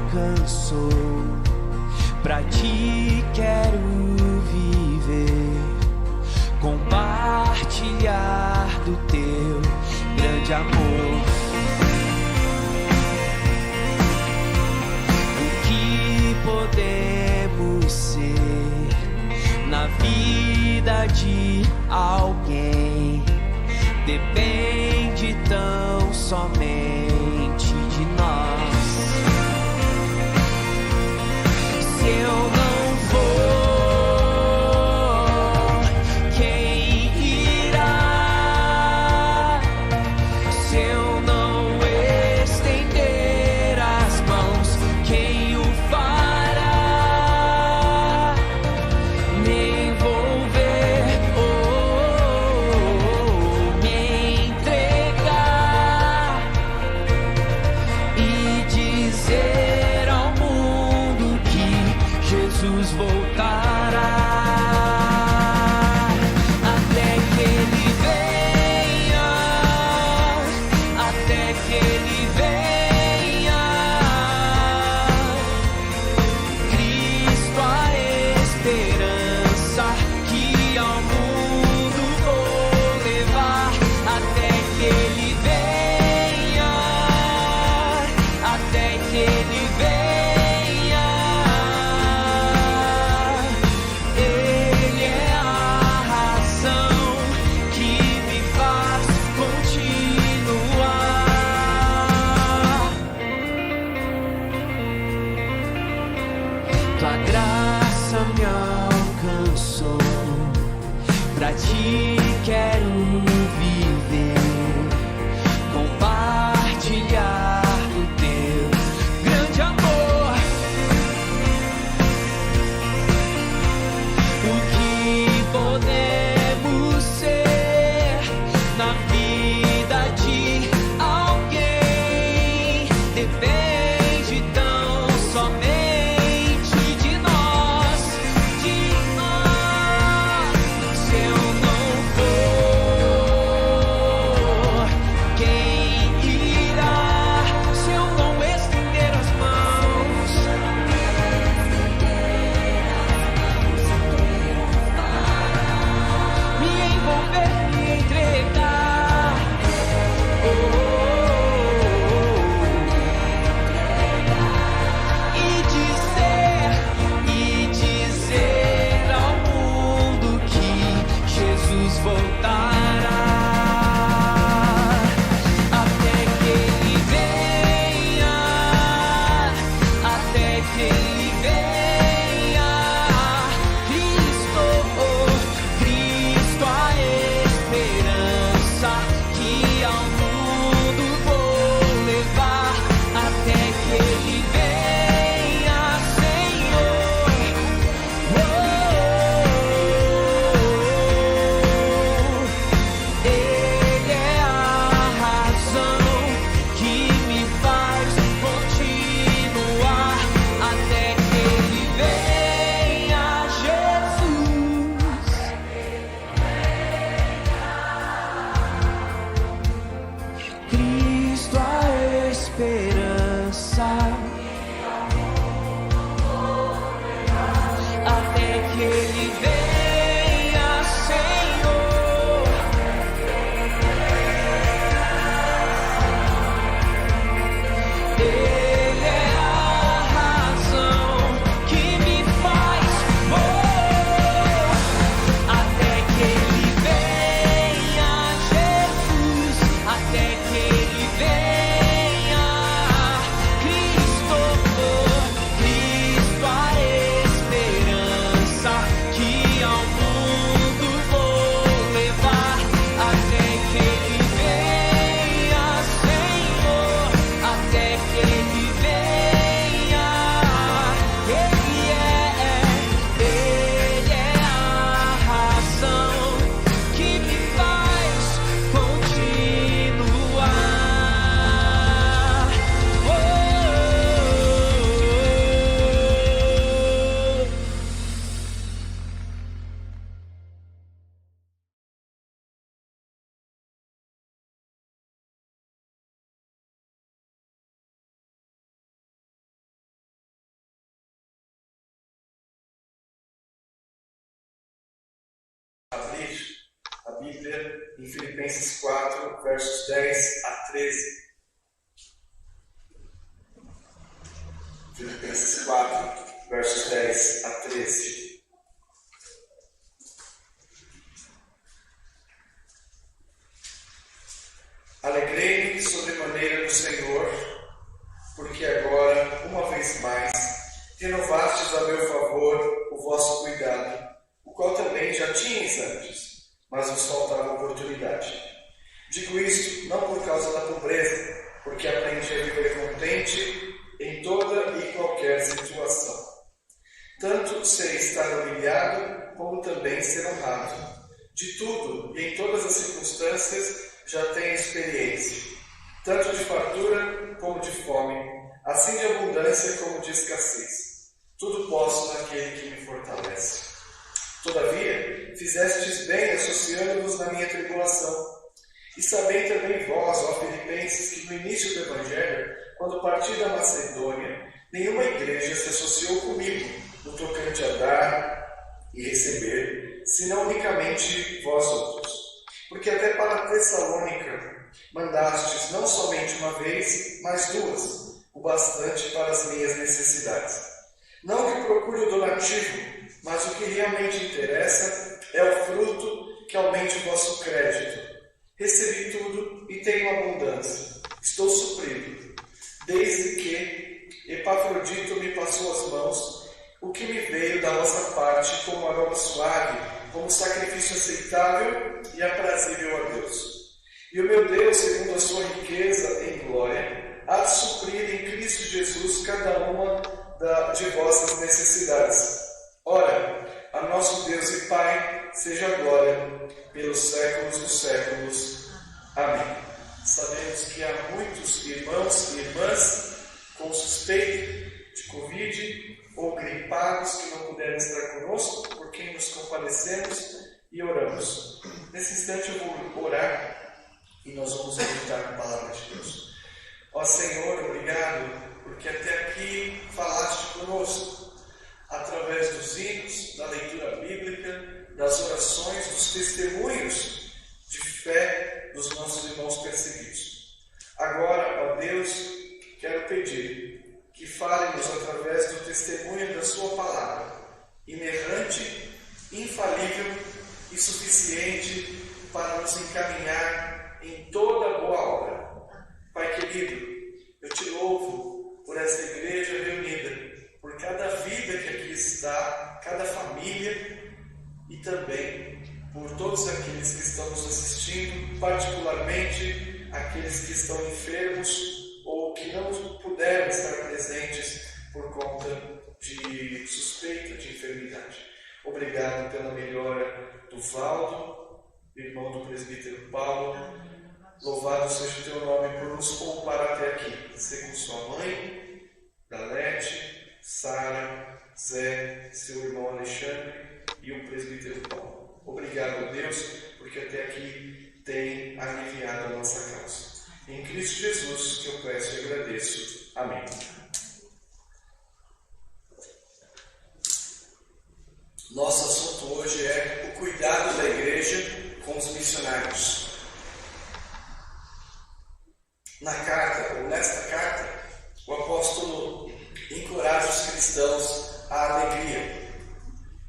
alcançou. Pra ti quero viver, compartilhar do teu grande amor. O que podemos ser na vida de alguém depende tão somente de nós. Se eu não for, quem irá? Se eu não estender as mãos, quem o fará? Me envolver, me entregar e dizer ao mundo que Jesus voltará. Até que ele venha, até que ele venha. Cristo, a esperança que ao mundo vou levar. Até que ele venha, até que ele venha. Ele é a razão que me faz continuar. Tua graça me alcançou. Pra ti quero viver, compartilhar do teu grande amor. O que podemos ser na vida de alguém depende tão somente de nós, de nós. Se eu não for, abrir a Bíblia em Filipenses 4, versos 10 a 13. Filipenses 4, versos 10 a 13. Alegrei-me sobremaneira no Senhor, porque agora, uma vez mais, renovastes a meu favor o vosso cuidado, o qual também já tinhais antes, mas vos faltava oportunidade. Digo isto não por causa da pobreza, porque aprendi a viver contente em toda e qualquer situação. Tanto sei estar humilhado, como também ser honrado. De tudo e em todas as circunstâncias já tenho experiência, tanto de fartura como de fome, assim de abundância como de escassez. Tudo posso naquele que me fortalece. Todavia, fizestes bem associando-vos na minha tribulação. E sabei também vós, ó Filipenses, que no início do Evangelho, quando parti da Macedônia, nenhuma igreja se associou comigo no tocante a dar e receber, senão unicamente vós outros. Porque até para Tessalônica mandastes não somente uma vez, mas duas, o bastante para as minhas necessidades. Não que procure o donativo, mas o que realmente interessa é o fruto que aumente o vosso crédito. Recebi tudo e tenho abundância. Estou suprido, desde que Epafrodito me passou as mãos, o que me veio da vossa parte como aroma suave, como sacrifício aceitável e aprazível a Deus. E o meu Deus, segundo a sua riqueza em glória, há de suprir em Cristo Jesus cada uma de vossas necessidades. Ora, a nosso Deus e Pai seja a glória pelos séculos dos séculos. Amém. Sabemos que há muitos irmãos e irmãs com suspeita de Covid ou gripados que não puderam estar conosco, por quem nos compadecemos e oramos. Nesse instante eu vou orar e nós vamos meditar na palavra de Deus. Ó Senhor, obrigado, porque até aqui falaste conosco, através dos hinos, da leitura bíblica, das orações, dos testemunhos de fé dos nossos irmãos perseguidos. Agora, ó Deus, quero pedir que fale-nos através do testemunho da sua palavra, inerrante, infalível e suficiente para nos encaminhar em toda boa obra. Pai querido, eu te louvo por esta igreja reunida, por cada vida que aqui está, cada família e também por todos aqueles que estão nos assistindo, particularmente aqueles que estão enfermos ou que não puderam estar presentes por conta de suspeita de enfermidade. Obrigado pela melhora do Valdo, irmão do presbítero Paulo. Louvado seja o teu nome por nos poupar até aqui. Ser com sua mãe, Galete, Sara, Zé, seu irmão Alexandre e o presbítero Paulo. Obrigado, Deus, porque até aqui tem aliviado a nossa causa. Em Cristo Jesus que eu peço e agradeço. Amém. Nosso assunto hoje é o cuidado da igreja com os missionários. Nesta carta, o apóstolo encoraja os cristãos à alegria.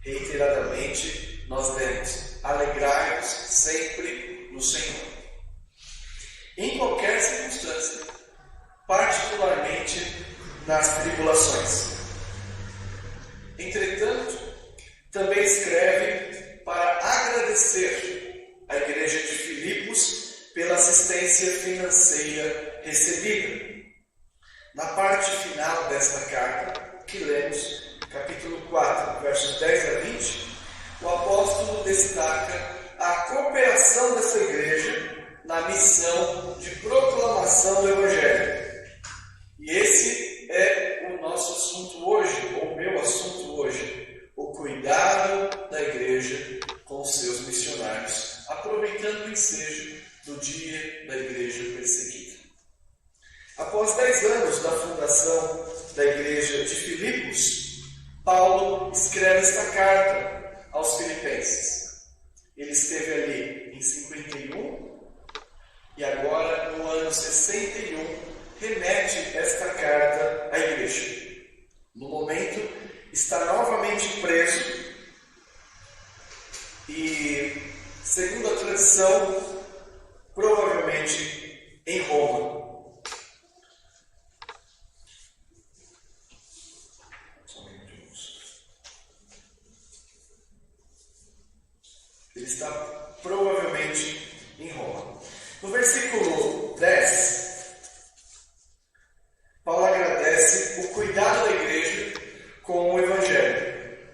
Reiteradamente, nós lemos: alegrai-vos sempre no Senhor. Em qualquer circunstância, particularmente nas tribulações. Entretanto, também escreve para agradecer à igreja de Filipos pela assistência financeira recebida. Na parte final desta carta, que lemos, capítulo 4, versos 10 a 20, o apóstolo destaca a cooperação dessa igreja na missão de proclamação do Evangelho. E esse é o nosso assunto hoje, ou o meu assunto hoje, o cuidado da igreja com os seus missionários, aproveitando o ensejo do dia da igreja perseguida. Após 10 anos da fundação da igreja de Filipos, Paulo escreve esta carta aos filipenses. Ele esteve ali em 51 e agora, no ano 61, remete esta carta à igreja. No momento, está novamente preso e, segundo a tradição, provavelmente em Roma. Ele está provavelmente em Roma. No versículo 10, Paulo agradece o cuidado da igreja com o Evangelho.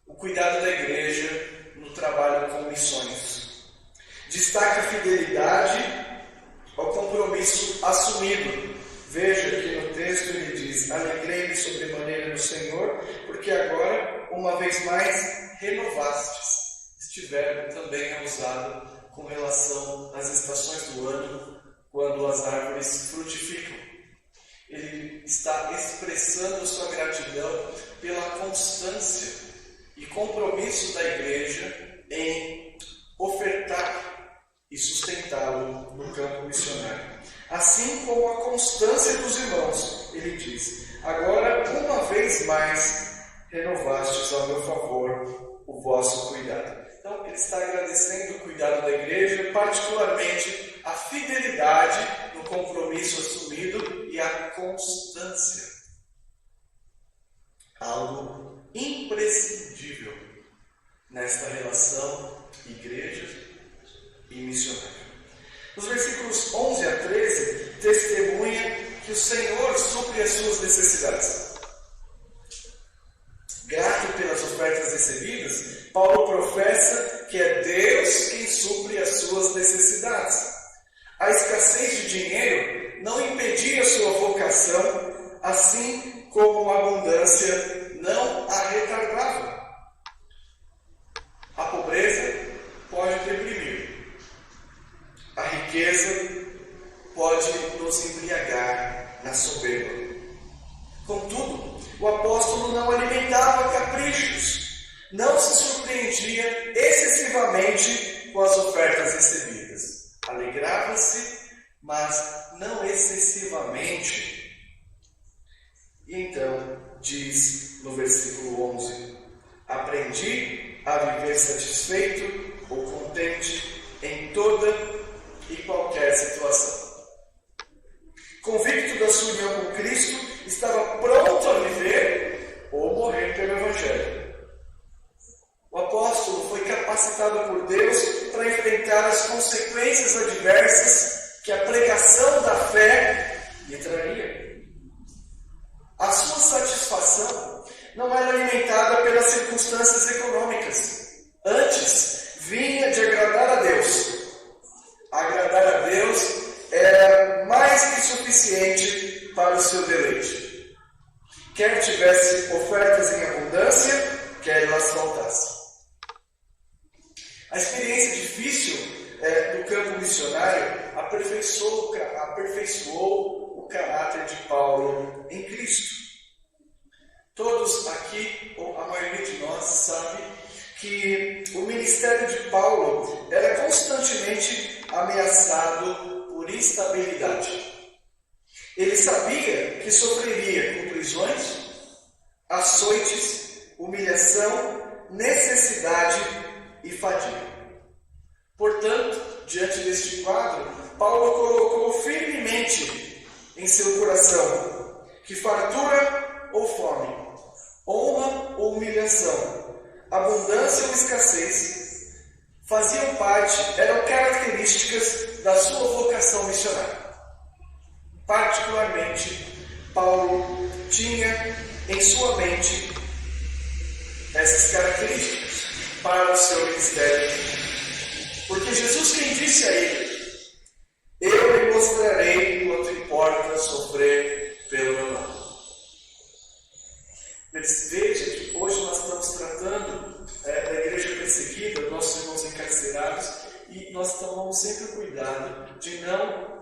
O cuidado da igreja no trabalho com missões. Destaca a fidelidade ao compromisso assumido. Veja que no texto ele diz: alegrei-me sobremaneira no Senhor, porque agora, uma vez mais, renovastes. Este verbo também é usado com relação às estações do ano, quando as árvores frutificam. Ele está expressando sua gratidão pela constância e compromisso da igreja em ofertar e sustentá-lo no campo missionário. Assim como a constância dos irmãos, ele diz: agora, uma vez mais, renovastes ao meu favor o vosso cuidado. Então, ele está agradecendo o cuidado da igreja, particularmente a fidelidade no compromisso assumido e a constância. Algo imprescindível nesta relação igreja e missionário. Nos versículos 11 a 13, testemunha que o Senhor supre as suas necessidades. Grato pelas ofertas recebidas, Paulo professa que é Deus quem supre as suas necessidades. A escassez de dinheiro não impedia sua vocação, assim como a abundância não a retardava. A pobreza pode deprimir. A riqueza pode nos embriagar na soberba. Contudo, o apóstolo não alimentava caprichos, não se surpreendia excessivamente com as ofertas recebidas. Alegrava-se, mas não excessivamente. E então, diz no versículo 11: aprendi a viver satisfeito ou contente em toda e qualquer situação. Convicto da sua união com Cristo, estava pronto a viver ou morrer pelo Evangelho. O apóstolo foi capacitado por Deus para enfrentar as consequências adversas que a pregação da fé lhe traria. A sua satisfação não era alimentada pelas circunstâncias econômicas. Antes, vinha de agradar a Deus. Agradar a Deus era mais que suficiente para o seu deleite. Quer tivesse ofertas em abundância, quer elas faltassem. A experiência difícil do campo missionário aperfeiçoou o caráter de Paulo em Cristo. Todos aqui, ou a maioria de nós, sabe que o ministério de Paulo era constantemente ameaçado por instabilidade. Ele sabia que sofreria com prisões, açoites, humilhação, necessidade e fadiga. Portanto, diante deste quadro, Paulo colocou firmemente em seu coração que fartura ou fome, honra ou humilhação, abundância ou escassez, faziam parte, eram características da sua vocação missionária. Particularmente, Paulo tinha em sua mente essas características para o seu ministério. Porque Jesus quem disse a ele: eu lhe mostrarei quanto importa sofrer pelo meu nome. Veja que hoje nós estamos tratando da igreja perseguida, nossos irmãos encarcerados, e nós tomamos sempre o cuidado de não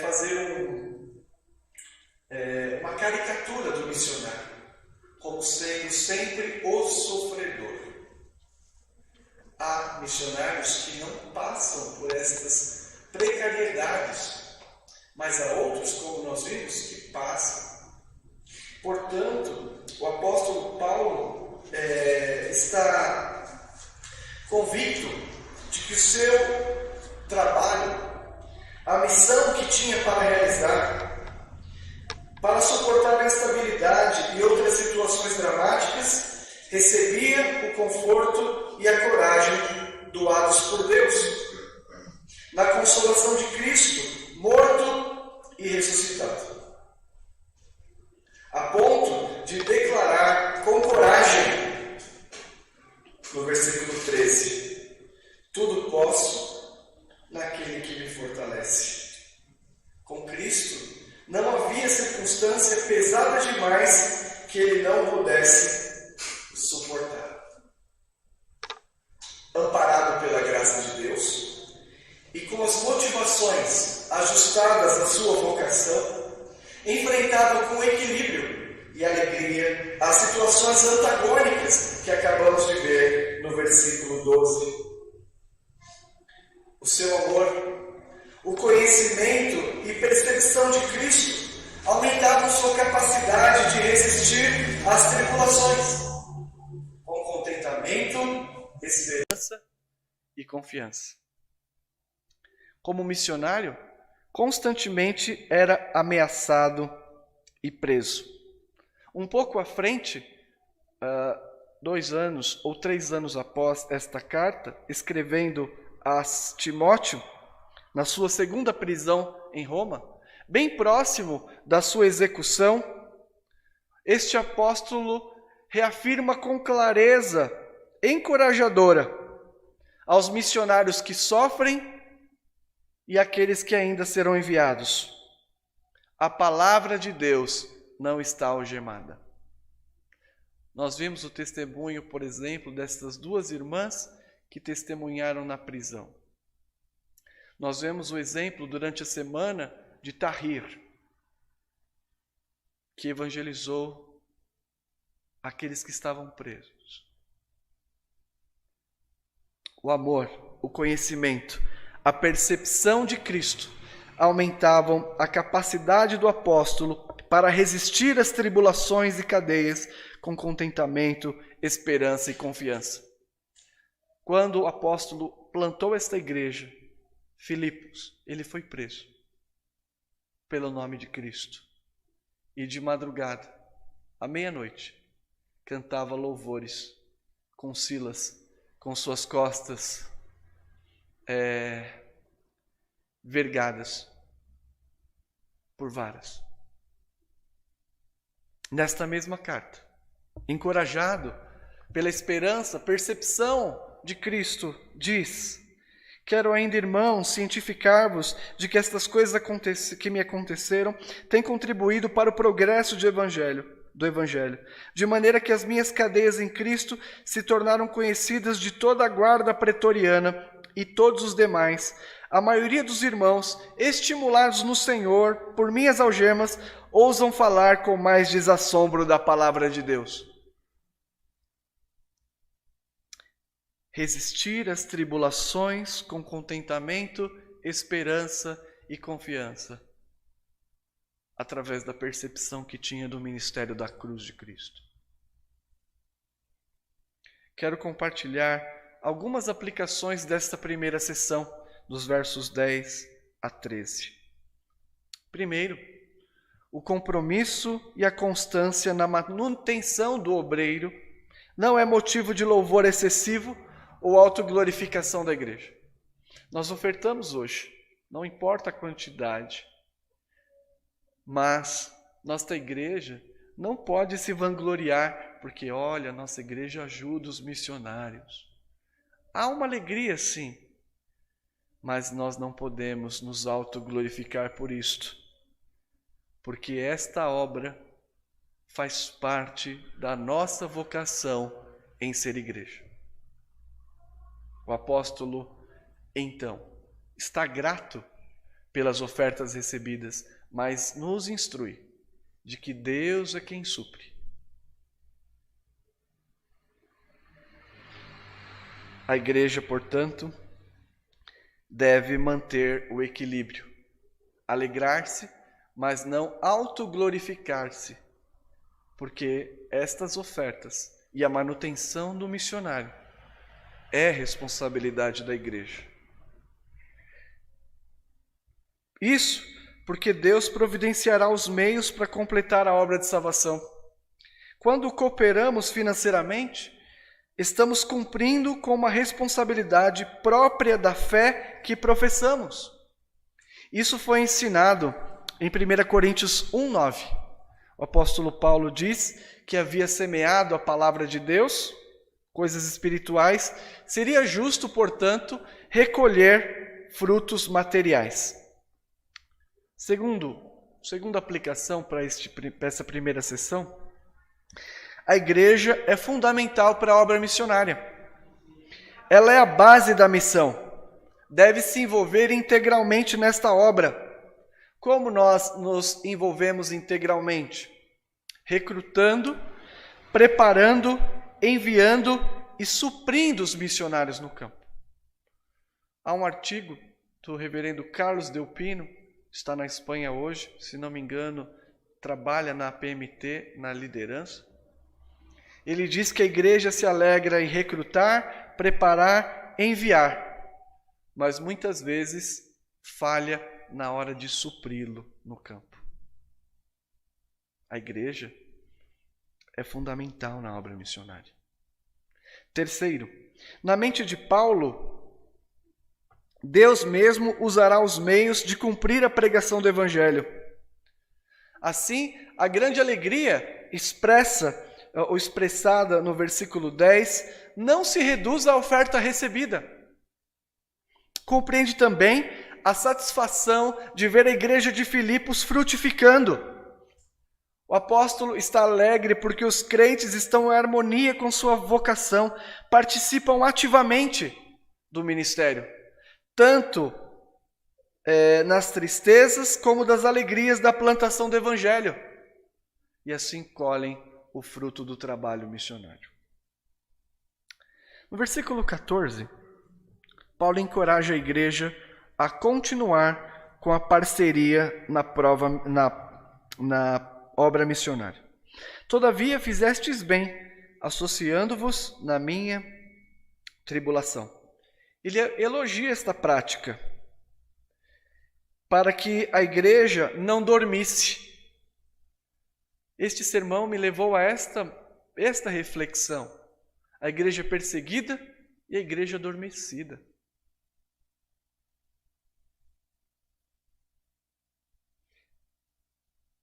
fazer uma caricatura do missionário, como sendo sempre o sofredor. A missionários que não passam por estas precariedades, mas há outros, como nós vimos, que passam. Portanto, o apóstolo Paulo está convicto de que o seu trabalho, a missão que tinha para realizar, para suportar a instabilidade e outras situações dramáticas, recebia o conforto e a coragem doados por Deus, na consolação de Cristo, morto e ressuscitado. A ponto de declarar com coragem, no versículo 13, tudo posso naquele que me fortalece. Com Cristo, não havia circunstância pesada demais que ele não pudesse suportar. Amparado pela graça de Deus e com as motivações ajustadas à sua vocação, enfrentava com equilíbrio e alegria as situações antagônicas que acabamos de ver no versículo 12. O seu amor, o conhecimento e percepção de Cristo aumentavam sua capacidade de resistir às tribulações, com contentamento, esperança e confiança. Como missionário, constantemente era ameaçado e preso. Um pouco à frente, 2 anos ou 3 anos após esta carta, escrevendo a Timóteo, na sua segunda prisão em Roma, bem próximo da sua execução, este apóstolo reafirma com clareza encorajadora aos missionários que sofrem e aqueles que ainda serão enviados: a palavra de Deus não está algemada. Nós vimos o testemunho, por exemplo, destas 2 irmãs que testemunharam na prisão. Nós vemos o exemplo durante a semana de Tahir, que evangelizou aqueles que estavam presos. O amor, o conhecimento, a percepção de Cristo aumentavam a capacidade do apóstolo para resistir às tribulações e cadeias com contentamento, esperança e confiança. Quando o apóstolo plantou esta igreja, Filipos, ele foi preso pelo nome de Cristo. E de madrugada, à meia-noite, cantava louvores com Silas, com suas costas vergadas por varas. Nesta mesma carta, encorajado pela esperança, percepção de Cristo, diz: quero ainda, irmãos, cientificar-vos de que estas coisas que me aconteceram têm contribuído para o progresso do Evangelho, de maneira que as minhas cadeias em Cristo se tornaram conhecidas de toda a guarda pretoriana e todos os demais. A maioria dos irmãos, estimulados no Senhor por minhas algemas, ousam falar com mais desassombro da palavra de Deus. Resistir às tribulações com contentamento, esperança e confiança, através da percepção que tinha do ministério da cruz de Cristo. Quero compartilhar algumas aplicações desta primeira sessão, dos versos 10 a 13. Primeiro, o compromisso e a constância na manutenção do obreiro não é motivo de louvor excessivo ou autoglorificação da igreja. Nós ofertamos hoje, não importa a quantidade, mas nossa igreja não pode se vangloriar, porque olha, nossa igreja ajuda os missionários. Há uma alegria, sim, mas nós não podemos nos autoglorificar por isto, porque esta obra faz parte da nossa vocação em ser igreja. O apóstolo, então, está grato pelas ofertas recebidas, mas nos instrui de que Deus é quem supre. A igreja, portanto, deve manter o equilíbrio, alegrar-se, mas não autoglorificar-se, porque estas ofertas e a manutenção do missionário é responsabilidade da igreja. Isso porque Deus providenciará os meios para completar a obra de salvação. Quando cooperamos financeiramente, estamos cumprindo com uma responsabilidade própria da fé que professamos. Isso foi ensinado em 1 Coríntios 1:9. O apóstolo Paulo diz que havia semeado a palavra de Deus, coisas espirituais, seria justo, portanto, recolher frutos materiais. Segunda aplicação para essa primeira sessão, a igreja é fundamental para a obra missionária. Ela é a base da missão. Deve se envolver integralmente nesta obra. Como nós nos envolvemos integralmente? Recrutando, preparando, enviando e suprindo os missionários no campo. Há um artigo do reverendo Carlos Delpino, está na Espanha hoje, se não me engano, trabalha na PMT, na liderança. Ele diz que a igreja se alegra em recrutar, preparar, enviar, mas muitas vezes falha na hora de supri-lo no campo. A igreja é fundamental na obra missionária. Terceiro, na mente de Paulo, Deus mesmo usará os meios de cumprir a pregação do Evangelho. Assim, a grande alegria expressada no versículo 10 não se reduz à oferta recebida. Compreende também a satisfação de ver a igreja de Filipos frutificando. O apóstolo está alegre porque os crentes estão em harmonia com sua vocação, participam ativamente do ministério, tanto nas tristezas como das alegrias da plantação do Evangelho, e assim colhem o fruto do trabalho missionário. No versículo 14, Paulo encoraja a igreja a continuar com a parceria na obra missionária. Todavia fizestes bem, associando-vos na minha tribulação. Ele elogia esta prática para que a igreja não dormisse. Este sermão me levou a esta reflexão. A igreja perseguida e a igreja adormecida.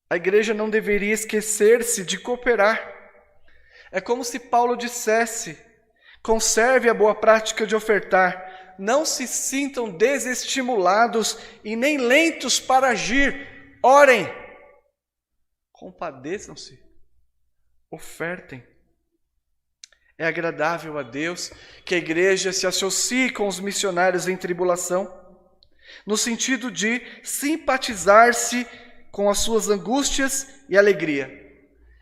A igreja não deveria esquecer-se de cooperar. É como se Paulo dissesse: conserve a boa prática de ofertar, não se sintam desestimulados e nem lentos para agir, orem, compadeçam-se, ofertem. É agradável a Deus que a igreja se associe com os missionários em tribulação, no sentido de simpatizar-se com as suas angústias e alegria.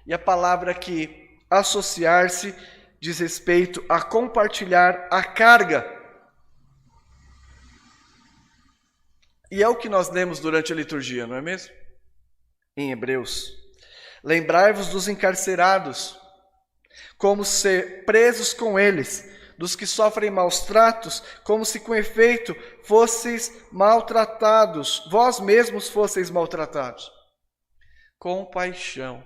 E a palavra aqui, associar-se, diz respeito a compartilhar a carga. E é o que nós lemos durante a liturgia, não é mesmo? Em Hebreus. Lembrai-vos dos encarcerados, como ser presos com eles, dos que sofrem maus tratos, como se com efeito fosseis maltratados, vós mesmos fosseis maltratados. Compaixão.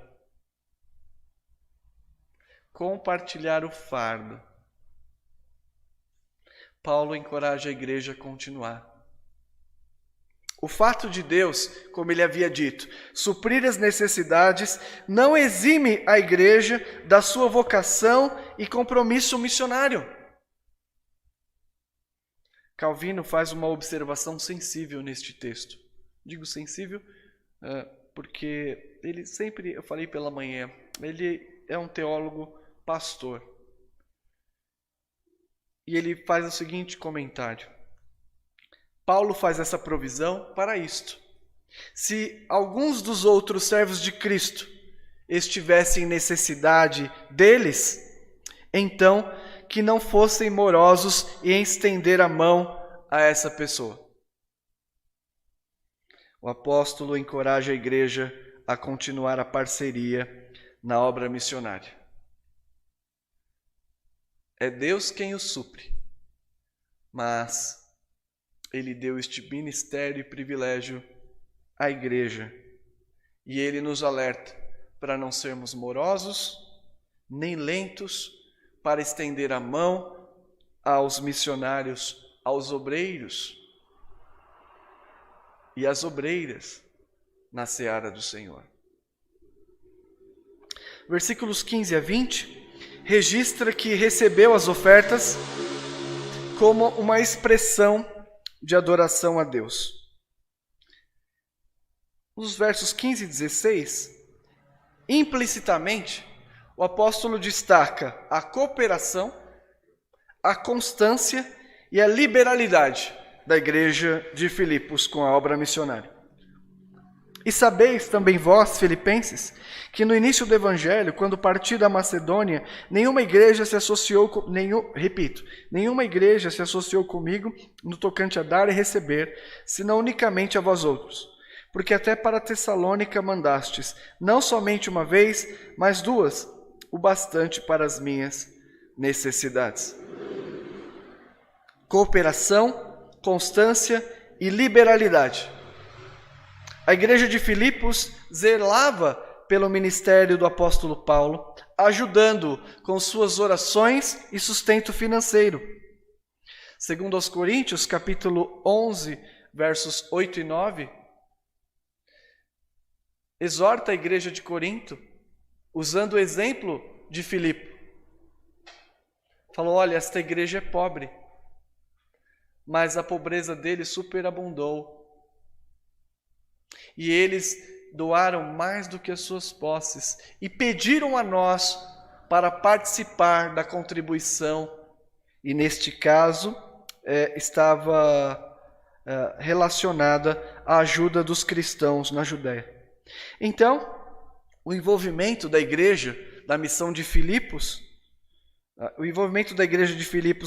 Compartilhar o fardo. Paulo encoraja a igreja a continuar. O fato de Deus, como ele havia dito, suprir as necessidades, não exime a igreja da sua vocação e compromisso missionário. Calvino faz uma observação sensível neste texto. Digo sensível porque ele sempre, eu falei pela manhã, ele é um teólogo pastor. E ele faz o seguinte comentário. Paulo faz essa provisão para isto. Se alguns dos outros servos de Cristo estivessem em necessidade deles, então que não fossem morosos em estender a mão a essa pessoa. O apóstolo encoraja a igreja a continuar a parceria na obra missionária. É Deus quem o supre, mas Ele deu este ministério e privilégio à igreja. E Ele nos alerta para não sermos morosos, nem lentos para estender a mão aos missionários, aos obreiros e às obreiras na seara do Senhor. Versículos 15 a 20 registra que recebeu as ofertas como uma expressão de adoração a Deus. Nos versos 15 e 16, implicitamente, o apóstolo destaca a cooperação, a constância e a liberalidade da igreja de Filipos com a obra missionária. E sabeis também vós, filipenses, que no início do evangelho, quando parti da Macedônia, nenhuma igreja se associou comigo no tocante a dar e receber, senão unicamente a vós outros. Porque até para Tessalônica mandastes, não somente uma vez, mas duas, o bastante para as minhas necessidades. Cooperação, constância e liberalidade. A igreja de Filipos zelava pelo ministério do apóstolo Paulo, ajudando-o com suas orações e sustento financeiro. Segundo aos Coríntios, capítulo 11, versos 8 e 9, exorta a igreja de Corinto, usando o exemplo de Filipe. Falou, olha, esta igreja é pobre, mas a pobreza deles superabundou. E eles doaram mais do que as suas posses e pediram a nós para participar da contribuição. E neste caso, estava relacionada à ajuda dos cristãos na Judéia. Então, o envolvimento da igreja, da missão de Filipos,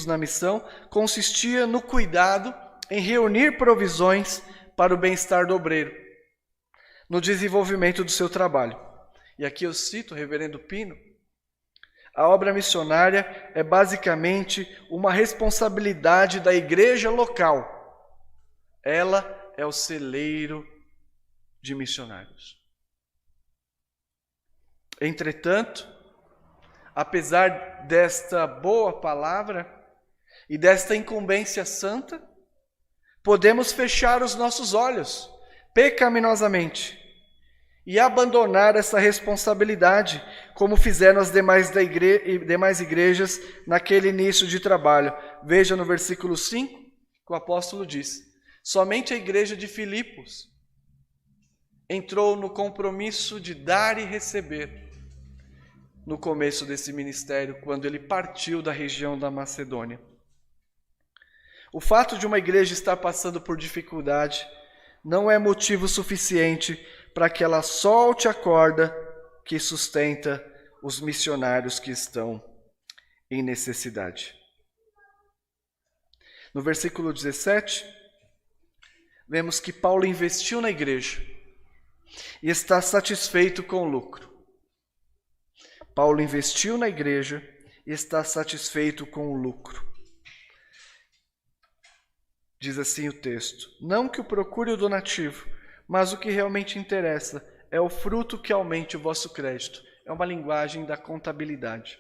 na missão consistia no cuidado em reunir provisões para o bem-estar do obreiro, no desenvolvimento do seu trabalho. E aqui eu cito o reverendo Pino: a obra missionária é basicamente uma responsabilidade da igreja local. Ela é o celeiro de missionários. Entretanto, apesar desta boa palavra e desta incumbência santa, podemos fechar os nossos olhos pecaminosamente e abandonar essa responsabilidade, como fizeram as demais igrejas naquele início de trabalho. Veja no versículo 5, que o apóstolo diz: somente a igreja de Filipos entrou no compromisso de dar e receber no começo desse ministério, quando ele partiu da região da Macedônia. O fato de uma igreja estar passando por dificuldade não é motivo suficiente para que ela solte a corda que sustenta os missionários que estão em necessidade. No versículo 17, vemos que Paulo investiu na igreja e está satisfeito com o lucro. Paulo investiu na igreja e está satisfeito com o lucro. Diz assim o texto: não que o procure o donativo, mas o que realmente interessa é o fruto que aumente o vosso crédito. É uma linguagem da contabilidade.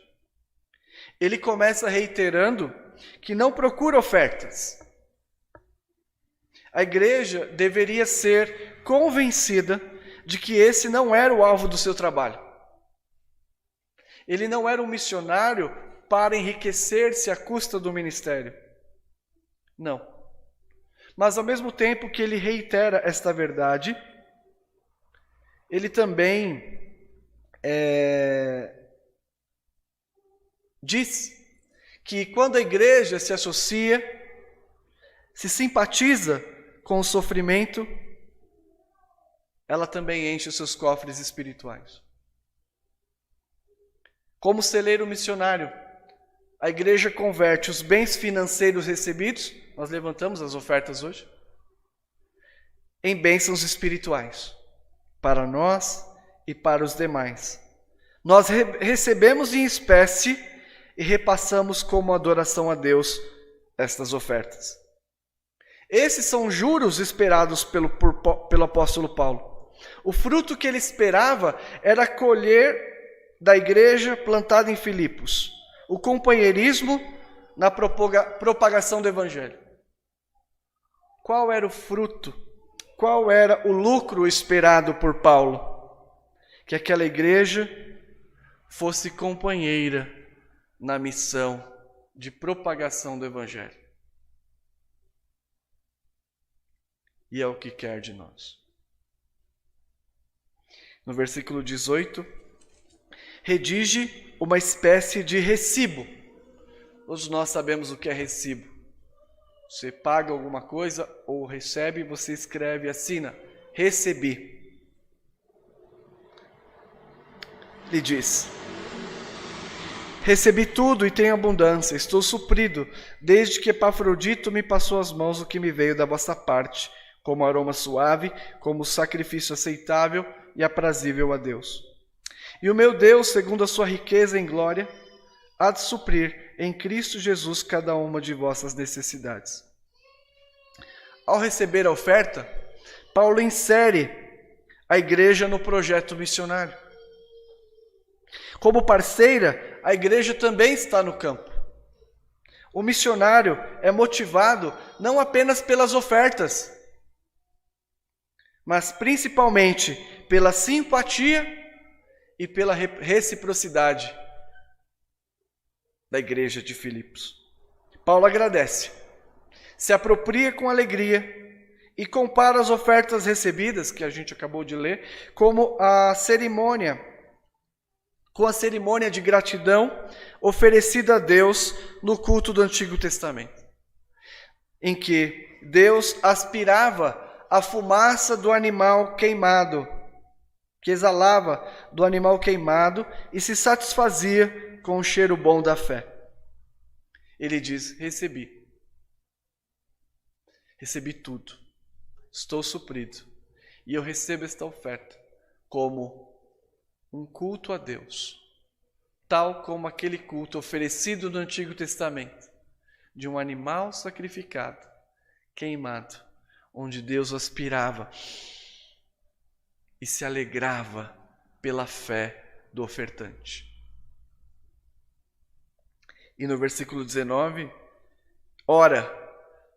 Ele começa reiterando que não procura ofertas. A igreja deveria ser convencida de que esse não era o alvo do seu trabalho. Ele não era um missionário para enriquecer-se à custa do ministério. Não. Mas ao mesmo tempo que ele reitera esta verdade, ele também diz que quando a igreja se associa, se simpatiza com o sofrimento, ela também enche os seus cofres espirituais. Como celeiro missionário, a igreja converte os bens financeiros recebidos, nós levantamos as ofertas hoje, em bênçãos espirituais, para nós e para os demais. Nós recebemos em espécie e repassamos como adoração a Deus estas ofertas. Esses são juros esperados pelo apóstolo Paulo. O fruto que ele esperava era colher da igreja plantada em Filipos, o companheirismo na propagação do evangelho. Qual era o fruto? Qual era o lucro esperado por Paulo? Que aquela igreja fosse companheira na missão de propagação do evangelho. E é o que quer de nós. No versículo 18, redige uma espécie de recibo. Todos nós sabemos o que é recibo. Você paga alguma coisa ou recebe, você escreve e assina. Recebi. Ele diz: recebi tudo e tenho abundância, estou suprido, desde que Epafrodito me passou às mãos o que me veio da vossa parte, como aroma suave, como sacrifício aceitável e aprazível a Deus. E o meu Deus, segundo a sua riqueza em glória, há de suprir em Cristo Jesus cada uma de vossas necessidades. Ao receber a oferta, Paulo insere a igreja no projeto missionário. Como parceira, a igreja também está no campo. O missionário é motivado não apenas pelas ofertas, mas principalmente pela simpatia e pela reciprocidade da igreja de Filipos. Paulo agradece, se apropria com alegria e compara as ofertas recebidas, que a gente acabou de ler, com a cerimônia de gratidão oferecida a Deus no culto do Antigo Testamento, em que Deus aspirava a fumaça do animal queimado, que exalava do animal queimado e se satisfazia com o cheiro bom da fé. Ele diz: recebi tudo, estou suprido, e eu recebo esta oferta como um culto a Deus, tal como aquele culto oferecido no Antigo Testamento, de um animal sacrificado, queimado, onde Deus aspirava e se alegrava pela fé do ofertante. E no versículo 19, ora,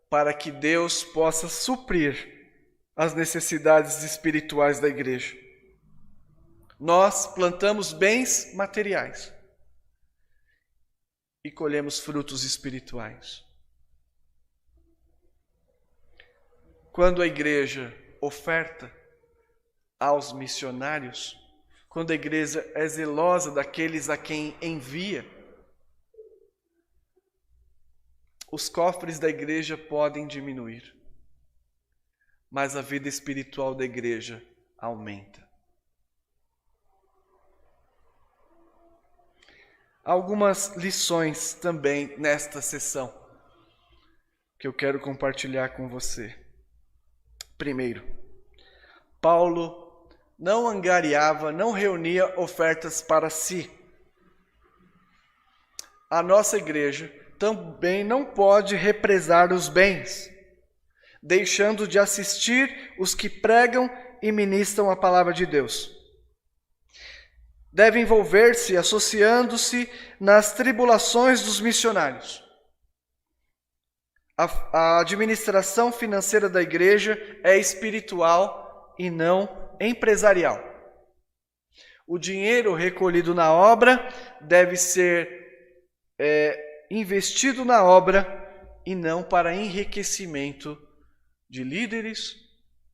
para que Deus possa suprir as necessidades espirituais da igreja. Nós plantamos bens materiais e colhemos frutos espirituais. Quando a igreja oferta aos missionários, quando a igreja é zelosa daqueles a quem envia, os cofres da igreja podem diminuir, mas a vida espiritual da igreja aumenta. Algumas lições também nesta sessão que eu quero compartilhar com você. Primeiro, Paulo não angariava, não reunia ofertas para si. A nossa igreja também não pode represar os bens, deixando de assistir os que pregam e ministram a palavra de Deus. Deve envolver-se associando-se nas tribulações dos missionários. A administração financeira da igreja é espiritual e não empresarial. O dinheiro recolhido na obra deve ser investido na obra e não para enriquecimento de líderes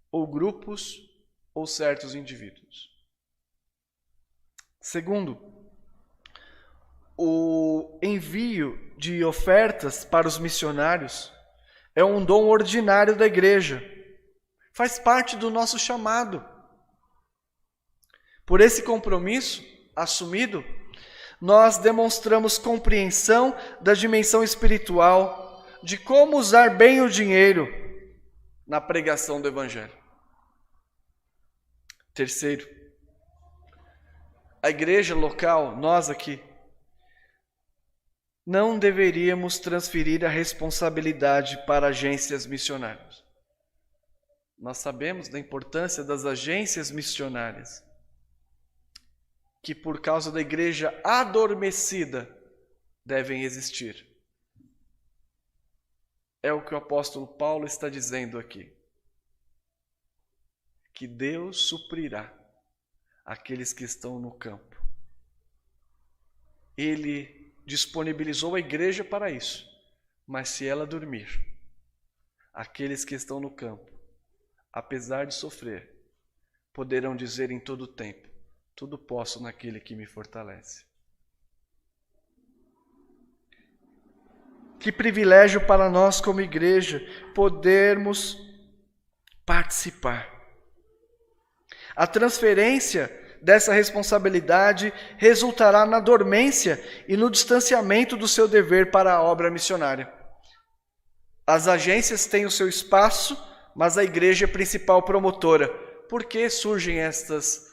ou grupos ou certos indivíduos. Segundo, o envio de ofertas para os missionários é um dom ordinário da igreja. Faz parte do nosso chamado. Por esse compromisso assumido, nós demonstramos compreensão da dimensão espiritual de como usar bem o dinheiro na pregação do Evangelho. Terceiro, a igreja local, nós aqui, não deveríamos transferir a responsabilidade para agências missionárias. Nós sabemos da importância das agências missionárias, que por causa da igreja adormecida devem existir. É o que o apóstolo Paulo está dizendo aqui. Que Deus suprirá aqueles que estão no campo. Ele disponibilizou a igreja para isso, mas se ela dormir, aqueles que estão no campo, apesar de sofrer, poderão dizer em todo o tempo: tudo posso naquele que me fortalece. Que privilégio para nós como igreja podermos participar. A transferência dessa responsabilidade resultará na dormência e no distanciamento do seu dever para a obra missionária. As agências têm o seu espaço, mas a igreja é a principal promotora. Por que surgem estas?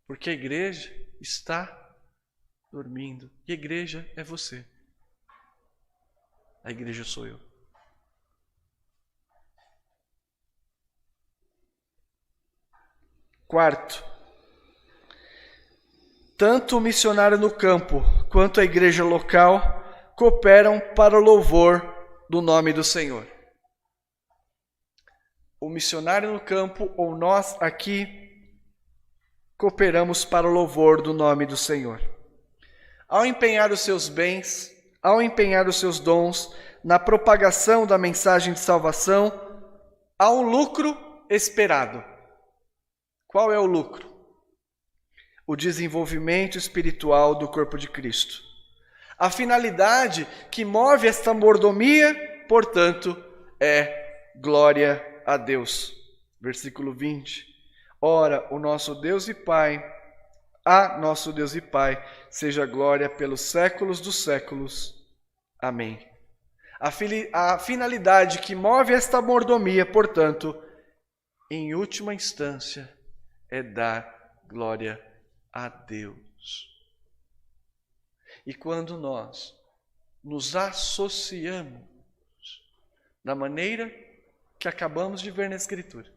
Porque a igreja está dormindo. E a igreja é você. A igreja sou eu. Quarto, tanto o missionário no campo quanto a igreja local cooperam para o louvor do nome do Senhor. O missionário no campo ou nós aqui cooperamos para o louvor do nome do Senhor. Ao empenhar os seus bens, ao empenhar os seus dons na propagação da mensagem de salvação, há um lucro esperado. Qual é o lucro? O desenvolvimento espiritual do corpo de Cristo. A finalidade que move esta mordomia, portanto, é glória a Deus. Versículo 20. Ora, o nosso Deus e Pai, a nosso Deus e Pai, seja glória pelos séculos dos séculos. Amém. A finalidade que move esta mordomia, portanto, em última instância, é dar glória a Deus. E quando nós nos associamos da maneira que acabamos de ver na Escritura,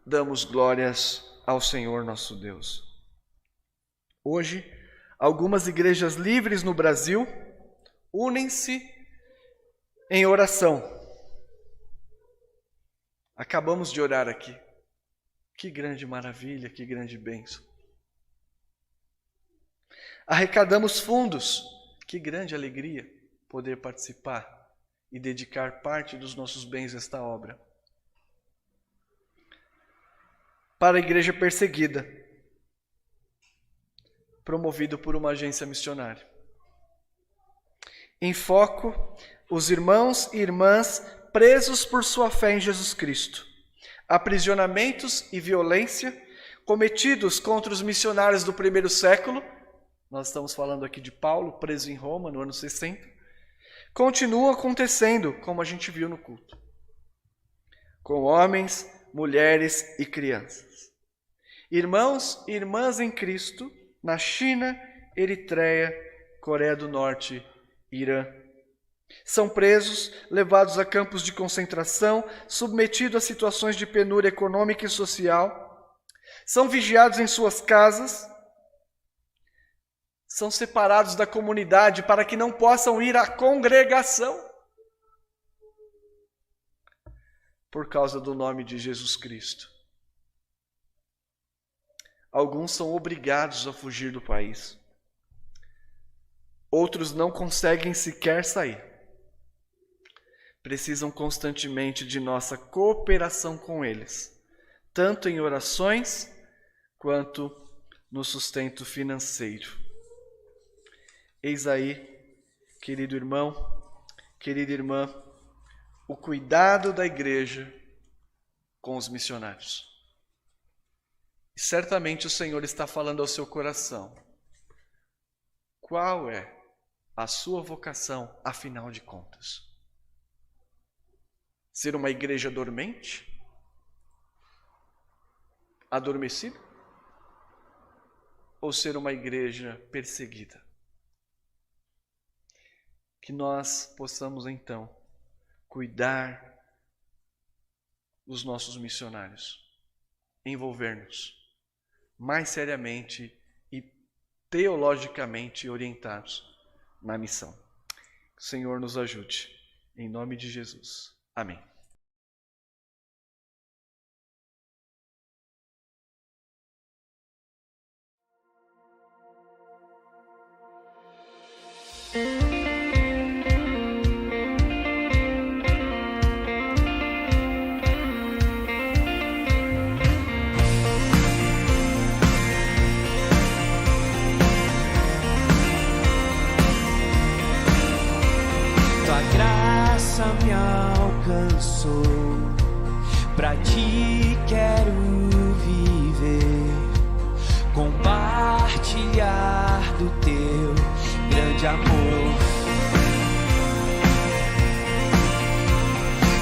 damos glórias ao Senhor nosso Deus. Hoje, algumas igrejas livres no Brasil unem-se em oração. Acabamos de orar aqui. Que grande maravilha, que grande bênção. Arrecadamos fundos. Que grande alegria poder participar e dedicar parte dos nossos bens a esta obra. Para a igreja perseguida, promovido por uma agência missionária. Em foco, os irmãos e irmãs presos por sua fé em Jesus Cristo. Aprisionamentos e violência cometidos contra os missionários do primeiro século, nós estamos falando aqui de Paulo, preso em Roma no ano 60, continuam acontecendo, como a gente viu no culto, com homens, mulheres e crianças. Irmãos e irmãs em Cristo, na China, Eritreia, Coreia do Norte, Irã. São presos, levados a campos de concentração, submetidos a situações de penúria econômica e social. São vigiados em suas casas. São separados da comunidade para que não possam ir à congregação. Por causa do nome de Jesus Cristo. Alguns são obrigados a fugir do país. Outros não conseguem sequer sair. Precisam constantemente de nossa cooperação com eles, tanto em orações quanto no sustento financeiro. Eis aí, querido irmão, querida irmã, o cuidado da igreja com os missionários. E certamente o Senhor está falando ao seu coração. Qual é a sua vocação, afinal de contas? Ser uma igreja dormente? Adormecida? Ou ser uma igreja perseguida? Que nós possamos então cuidar dos nossos missionários, envolver-nos mais seriamente e teologicamente orientados na missão. Que o Senhor nos ajude, em nome de Jesus. Amém. Tua graça me alcançou, pra ti quero viver, compartilhar do teu grande amor.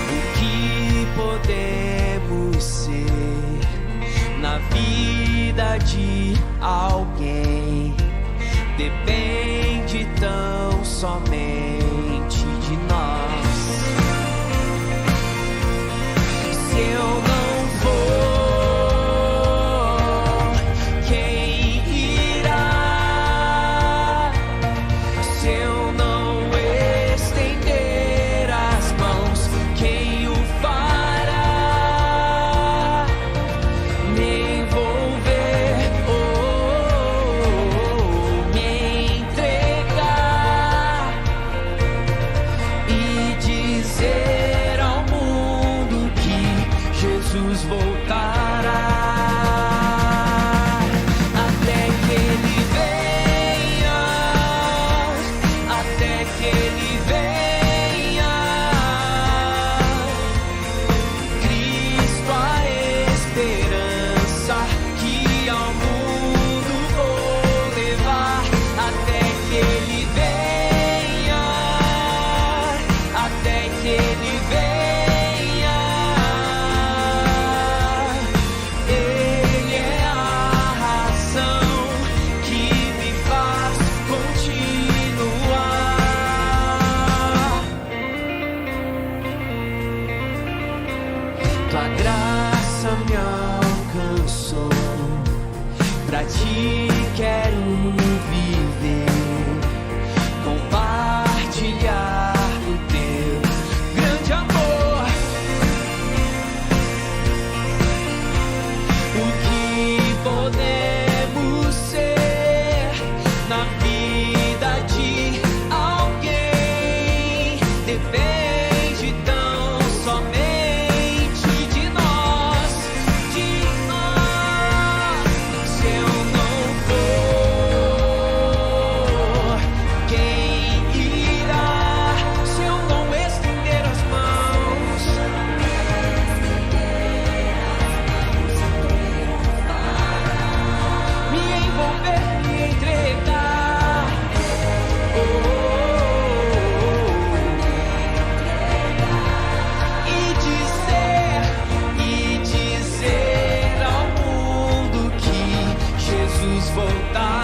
O que podemos ser na vida de alguém depende tão somente de nós. Se eu não for, quem irá? Se eu não estender as mãos, quem o fará? Me envolver, me entregar e dizer ao mundo que Jesus voltará. Até que ele venha, até que ele venha. Cristo, a esperança que ao mundo vou levar. Até que ele venha, até que ele venha. Ele é a razão que me faz continuar. Tua graça me alcançou, pra ti quero viver, compartilhar do teu grande amor. O que podemos ser na vida de alguém depende tão somente de nós, de nós. Se eu não for, quem irá? Se eu não estender as mãos, me envolver, me entregar, e dizer ao mundo que Jesus voltará.